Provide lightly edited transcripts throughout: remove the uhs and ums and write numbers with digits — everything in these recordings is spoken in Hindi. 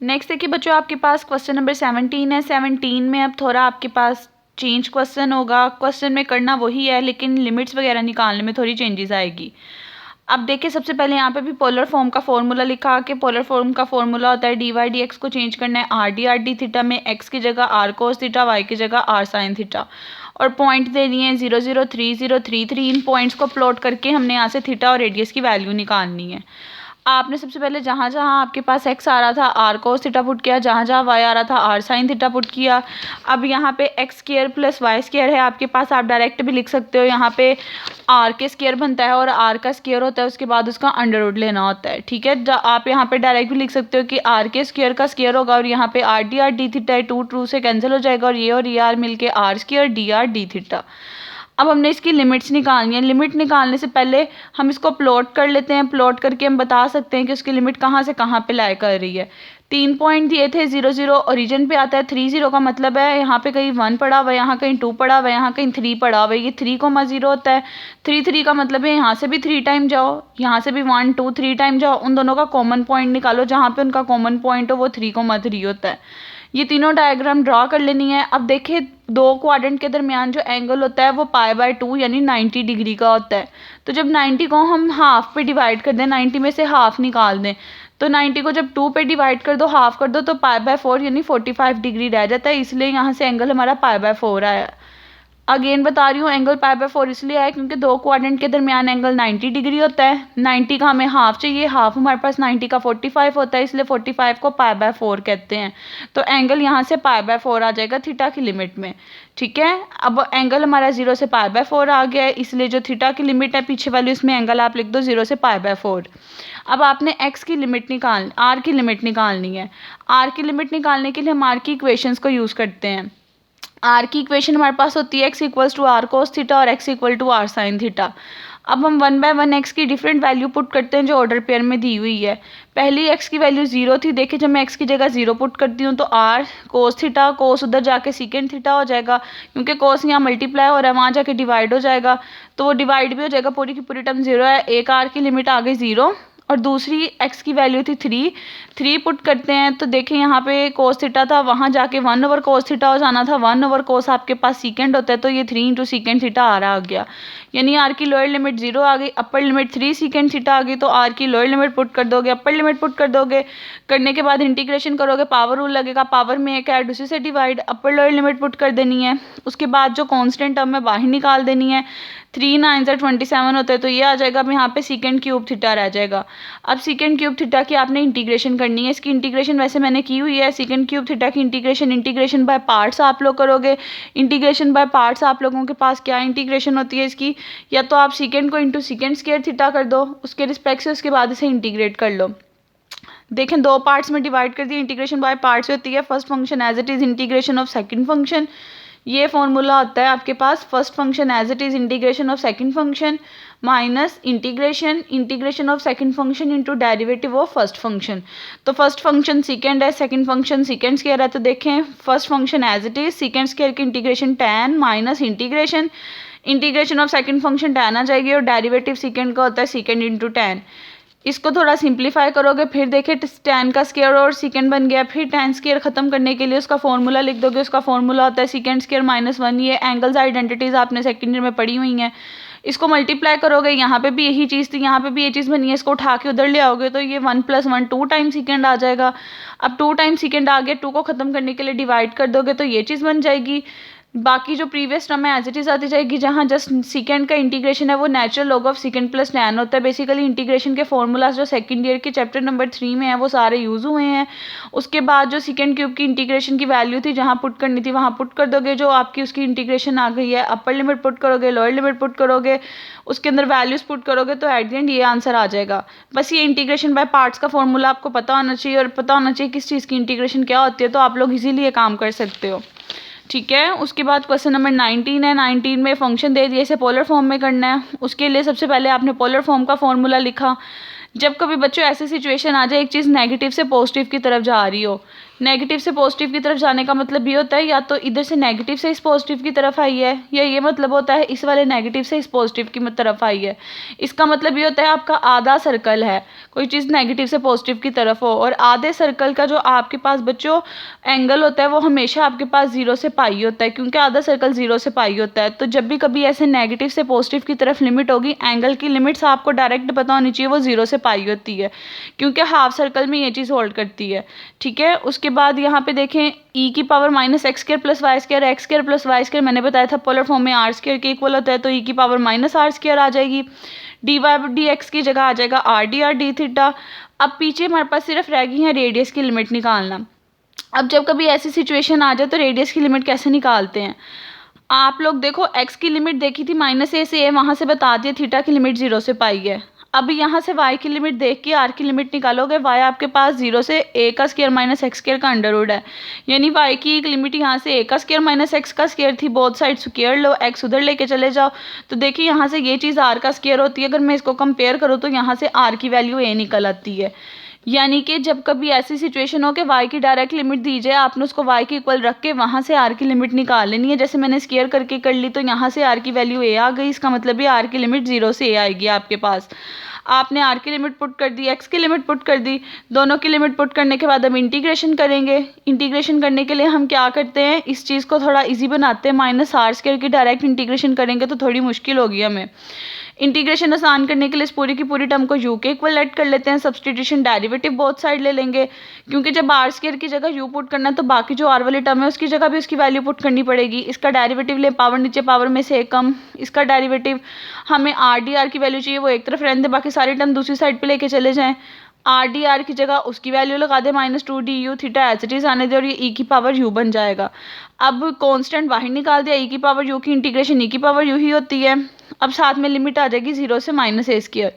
नेक्स्ट देखिए बच्चों, आपके पास क्वेश्चन नंबर 17 है। 17 में अब थोड़ा आपके पास चेंज क्वेश्चन होगा। क्वेश्चन में करना वही है, लेकिन लिमिट्स वगैरह निकालने में थोड़ी चेंजेस आएगी। अब देखिए सबसे पहले यहाँ पे भी पोलर फॉर्म का फॉर्मूला लिखा कि पोलर फॉर्म का फॉर्मूला होता है डी वाई डी एक्स को चेंज करना है आर डी थीटा में, एक्स की जगह आर कोस थीटा, वाई की जगह आर साइन थीटा, और पॉइंट दे दिए हैं 0 0 3 0 3 3। इन पॉइंट्स को प्लॉट करके हमने यहाँ से थीटा और रेडियस की वैल्यू निकालनी है। आपने सबसे पहले जहाँ जहाँ आपके पास एक्स आ रहा था आर कोस थीटा पुट किया, जहाँ जहाँ वाई आ रहा था आर साइन थीटा पुट किया। अब यहाँ पे x square plus y square है आपके पास, आप डायरेक्ट भी लिख सकते हो। यहाँ पे आर के स्क्वायर बनता है और आर का स्क्वायर होता है, उसके बाद उसका अंडर रूट लेना होता है। ठीक है, आप यहाँ पे डायरेक्ट भी लिख सकते हो कि आर के स्क्वायर का स्क्वायर होगा और यहाँ पे आर डी थीटा है, टू टू से कैंसिल हो जाएगा और ये आर मिलके आर स्क्वायर डी थीटा। अब हमने इसकी लिमिट्स निकालनी है। लिमिट निकालने से पहले हम इसको प्लॉट कर लेते हैं। प्लॉट करके हम बता सकते हैं कि उसकी लिमिट कहाँ से कहाँ पे लाई कर रही है। 3 पॉइंट दिए थे, 0 0 ओरिजिन पे आता है, 3 0 का मतलब है यहाँ पे कहीं 1 पड़ा हुआ है, यहाँ कहीं 2 पड़ा हुआ है, यहाँ कहीं 3 पड़ा हुआ है। ये 3,0 होता है। 3 3 का मतलब है यहाँ से भी 3 टाइम जाओ, यहाँ से भी 1 2 3 टाइम जाओ, उन दोनों का कॉमन पॉइंट निकालो, जहाँ पे उनका कॉमन पॉइंट हो वो 3,3 होता है। ये तीनों डायग्राम ड्रा कर लेनी है। अब देखिए दो क्वाड्रेंट के दरमियान जो एंगल होता है वो π/2 यानी 90 डिग्री का होता है। तो जब 90 को हम हाफ पे डिवाइड कर दें, 90 में से हाफ निकाल दें, तो 90 को जब 2 पे डिवाइड कर दो, हाफ कर दो, तो π/4 यानी 45 डिग्री रह जाता है। इसलिए यहाँ से एंगल हमारा π/4 आया। अगेन बता रही हूँ, एंगल π/4 इसलिए आया क्योंकि दो क्वाड्रेंट के दरमियान एंगल 90 डिग्री होता है। 90 का हमें हाफ चाहिए, हाफ हमारे पास 90 का 45 होता है, इसलिए 45 को π/4 कहते हैं। तो एंगल यहाँ से π/4 आ जाएगा थीटा की लिमिट में। ठीक है, अब एंगल हमारा 0 से π/4 आ गया है, इसलिए जो थीटा की लिमिट है पीछे वाली उसमें एंगल आप लिख दो 0 से π/4। अब आपने x की लिमिट r की लिमिट निकालनी है। r की लिमिट निकालने के लिए हम r की इक्वेशंस को यूज़ करते हैं। आर की इक्वेशन हमारे पास होती है x equals to r cos theta और x equal to r sine theta. अब हम 1/1 x की डिफरेंट वैल्यू पुट करते हैं जो ऑर्डर पेयर में दी हुई है। पहली x की वैल्यू 0 थी। देखिए जब मैं x की जगह 0 पुट करती हूँ तो r कोस थीटा, कोस उधर जाके सीकेंड थीटा हो जाएगा, क्योंकि कोस यहाँ मल्टीप्लाई हो रहा है, वहाँ जाके डिवाइड हो जाएगा, तो वो डिवाइड भी हो जाएगा, पूरी की पूरी टर्म 0 है। एक r की लिमिट आ गई 0 और दूसरी x की वैल्यू थी 3 पुट करते हैं तो देखें यहाँ पे कोस थीटा था, वहाँ जाके 1 कोस थीटा हो जाना था। 1 कोस आपके पास सीकेंड होता है, तो ये 3 इंटू सीकेंड थीटा आ गया, यानी r की लोअर लिमिट 0 आ गई, अपर लिमिट 3 सीकेंड थीटा आ गई। तो r की लोअर लिमिट पुट कर दोगे, अपर लिमिट पुट कर दोगे, करने के बाद इंटीग्रेशन करोगे, पावर रूल लगेगा, पावर में एक ऐड उसी से divide, upper lower limit put कर देनी है। उसके बाद जो कॉन्स्टेंट टर्म है बाहर निकाल देनी है। 3 9 27 होता है, तो ये आ जाएगा। अब यहाँ पे सीकेंड क्यूब थीटा रह जाएगा। अब सीकेंड क्यूब थीटा की आपने इंटीग्रेशन करनी है। इसकी इंटीग्रेशन वैसे मैंने की हुई है। सीकेंड क्यूब थीटा की इंटीग्रेशन बाय पार्ट्स आप लोग करोगे। इंटीग्रेशन बाय पार्ट्स आप लोगों के पास क्या इंटीग्रेशन होती है इसकी, या तो आप सीकेंड को इंटू सीकेंड स्क्वायर थीटा कर दो उसके रिस्पेक्ट से, उसके बाद इसे इंटीग्रेट कर लो। देखें दो पार्ट्स में डिवाइड कर दिया। इंटीग्रेशन बाय पार्ट्स होती है first function as it is integration of second function. ये फॉर्मूला होता है आपके पास first function as it is integration of second function minus integration of second function into derivative of first function. तो फर्स्ट फंक्शन सेकंड है, सेकंड फंक्शन सेकंड स्क्वायर है, तो देखें first function as it is second square की integration tan minus integration of second function tan आ जाएगी और डेरिवेटिव सेकंड का होता है सेकंड इंटू tan। इसको थोड़ा सिंप्लीफाई करोगे, फिर देखे tan का स्क्वायर और सेकंड बन गया। फिर tan स्क्वायर खत्म करने के लिए उसका फॉर्मूला लिख दोगे, उसका फॉर्मूला होता है सेकंड स्क्वायर माइनस 1। ये एंगल्स आइडेंटिटीज आपने सेकंड ईयर में पढ़ी हुई हैं। इसको मल्टीप्लाई करोगे, यहाँ पे भी यही चीज़ थी, यहाँ पे भी ये चीज़ बनी है, इसको उठा के उधर ले आओगे तो ये 1 + 1 2 टाइम सेकंड आ जाएगा। अब 2 टाइम सेकंड आ गया, 2 को खत्म करने के लिए डिवाइड कर दोगे तो ये चीज़ बन जाएगी। बाकी जो प्रीवियस टर्म है एज इट इज आती जाएगी, जहाँ जस्ट सेकंड का इंटीग्रेशन है वो natural log of second plus tan होता है। बेसिकली इंटीग्रेशन के फॉर्मूलाज जो सेकंड ईयर के चैप्टर नंबर 3 में है वो सारे यूज़ हुए हैं। उसके बाद जो सेकंड क्यूब की इंटीग्रेशन की वैल्यू थी जहाँ पुट करनी थी वहाँ पुट कर दोगे, जो आपकी उसकी इंटीग्रेशन आ गई है। अपर लिमिट पुट करोगे, लोअर लिमिट पुट करोगे, उसके अंदर वैल्यूज पुट करोगे, तो एट द एंड ये आंसर आ जाएगा। बस ये इंटीग्रेशन बाय पार्ट्स का फॉर्मूला आपको पता होना चाहिए और पता होना चाहिए किस चीज़ की इंटीग्रेशन क्या होती है, तो आप लोग इजीली ये काम कर सकते हो। ठीक है, उसके बाद क्वेश्चन नंबर 19 है। 19 में फंक्शन दे दिए, इसे पोलर फॉर्म में करना है। उसके लिए सबसे पहले आपने पोलर फॉर्म का फॉर्मूला लिखा। जब कभी बच्चों ऐसी सिचुएशन आ जाए एक चीज़ नेगेटिव से पॉजिटिव की तरफ जा रही हो, नेगेटिव से पॉजिटिव की तरफ जाने का मतलब ये होता है या तो इधर से नेगेटिव से इस पॉजिटिव की तरफ आई है, या ये मतलब होता है इस वाले नेगेटिव से इस पॉजिटिव की तरफ आई है। इसका मतलब ये होता है आपका आधा सर्कल है, कोई चीज़ नेगेटिव से पॉजिटिव की तरफ हो, और आधे सर्कल का जो आपके पास बच्चों एंगल होता है वो हमेशा आपके पास 0 से पाई होता है, क्योंकि आधा सर्कल 0 से पाई होता है। तो जब भी कभी ऐसे नेगेटिव से पॉजिटिव की तरफ लिमिट होगी, एंगल की लिमिट्स आपको डायरेक्ट पता होनी चाहिए, वो 0 से पाई होती है, क्योंकि हाफ सर्कल में ये चीज़ होल्ड करती है। ठीक है, उसके बाद यहाँ पे देखें e की power minus x square plus y square, x square plus y square मैंने बताया था पोलर फॉर्म में आर स्क्र के इक्वल होता है, तो e की पावर माइनस आर स्क्र आ जाएगी। डी वाई डी एक्स की जगह आ जाएगा आर डी थीटा। अब पीछे हमारे पास सिर्फ रह गई है रेडियस की लिमिट निकालना। अब जब कभी ऐसी सिचुएशन आ जाए तो रेडियस की लिमिट कैसे निकालते हैं? आप लोग देखो, x की लिमिट देखी थी -a से a, वहाँ से बता दिया थीटा की लिमिट 0 से पाई है। अब यहाँ से y की लिमिट देख के r की लिमिट निकालोगे, y आपके पास 0 से a का स्क्वायर माइनस एक्स स्क्वायर का अंडर रूट है, यानी y की एक लिमिट यहाँ से a का स्क्वायर माइनस एक्स का स्क्वायर थी, बोथ साइड स्क्वायर लो, x उधर लेके चले जाओ, तो देखिए यहाँ से ये चीज़ r का स्क्वायर होती है। अगर मैं इसको कंपेयर करूँ तो यहाँ से r की वैल्यू a निकल आती है। यानी कि जब कभी ऐसी सिचुएशन हो कि y की डायरेक्ट लिमिट दी जाए, आपने उसको y के इक्वल रख के वहाँ से r की लिमिट निकाल लेनी है। जैसे मैंने स्क्वायर करके कर ली तो यहाँ से r की वैल्यू a आ गई, इसका मतलब ये r की लिमिट 0 से a आएगी आपके पास। आपने r की लिमिट पुट कर दी, x की लिमिट पुट कर दी, दोनों की लिमिट पुट करने के बाद हम इंटीग्रेशन करेंगे। इंटीग्रेशन करने के लिए हम क्या करते हैं, इस चीज़ को थोड़ा ईजी बनाते हैं। माइनस आर स्क्वायर की डायरेक्ट इंटीग्रेशन करेंगे तो थोड़ी मुश्किल होगी हमें। इंटीग्रेशन आसान करने के लिए इस पूरी की पूरी टर्म को u के इक्वल लेट कर लेते हैं, सब्सटीट्यूशन डेरिवेटिव बोथ साइड ले लेंगे, क्योंकि जब आर स्क्वायर की जगह u पुट करना है तो बाकी जो r वाली टर्म है उसकी जगह भी उसकी वैल्यू पुट करनी पड़ेगी। इसका डेरिवेटिव ले, पावर नीचे पावर में से एक कम, इसका डेरिवेटिव हमें r की वैल्यू चाहिए वो एक तरफ रहने दे, बाकी सारी टर्म दूसरी साइड पर लेके चले जाएँ। r की जगह उसकी वैल्यू लगा दे -2du theta as it is आने दे, और ये e की पावर u बन जाएगा। अब कांस्टेंट बाहर निकाल दिया, e की पावर u की इंटीग्रेशन e की पावर u ही होती है। अब साथ में लिमिट आ जाएगी 0 से -a स्क्वायर।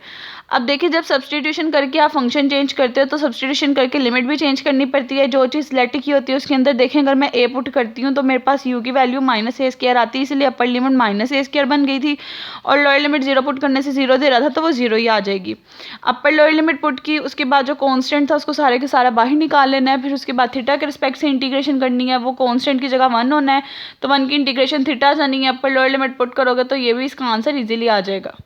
अब देखिए, जब सब्सटीट्यूशन करके आप फंक्शन चेंज करते हो तो सब्सटीट्यूशन करके लिमिट भी चेंज करनी पड़ती है। जो चीज़ लेट की होती है उसके अंदर देखें, अगर मैं a पुट करती हूँ तो मेरे पास u की वैल्यू -a स्क्वायर आती है, इसलिए अपर लिमिट -a स्क्वायर बन गई थी, और लोअर लिमिट 0 पुट करने से 0 दे रहा था तो वो 0 ही आ जाएगी। अपर लोअर लिमिट पुट की, उसके बाद जो कॉन्स्टेंट था उसको सारे के सारा बाहर निकाल लेना है, फिर उसके बाद थीटा के रिस्पेक्ट से इंटीग्रेशन करनी है, वो कॉन्स्टेंट की जगह 1 होना है, तो 1 की इंटीग्रेशन थीटा जानी है, अपर लोअर लिमिट पुट करोगे तो ये भी इसका आंसर ईजिली आ जाएगा।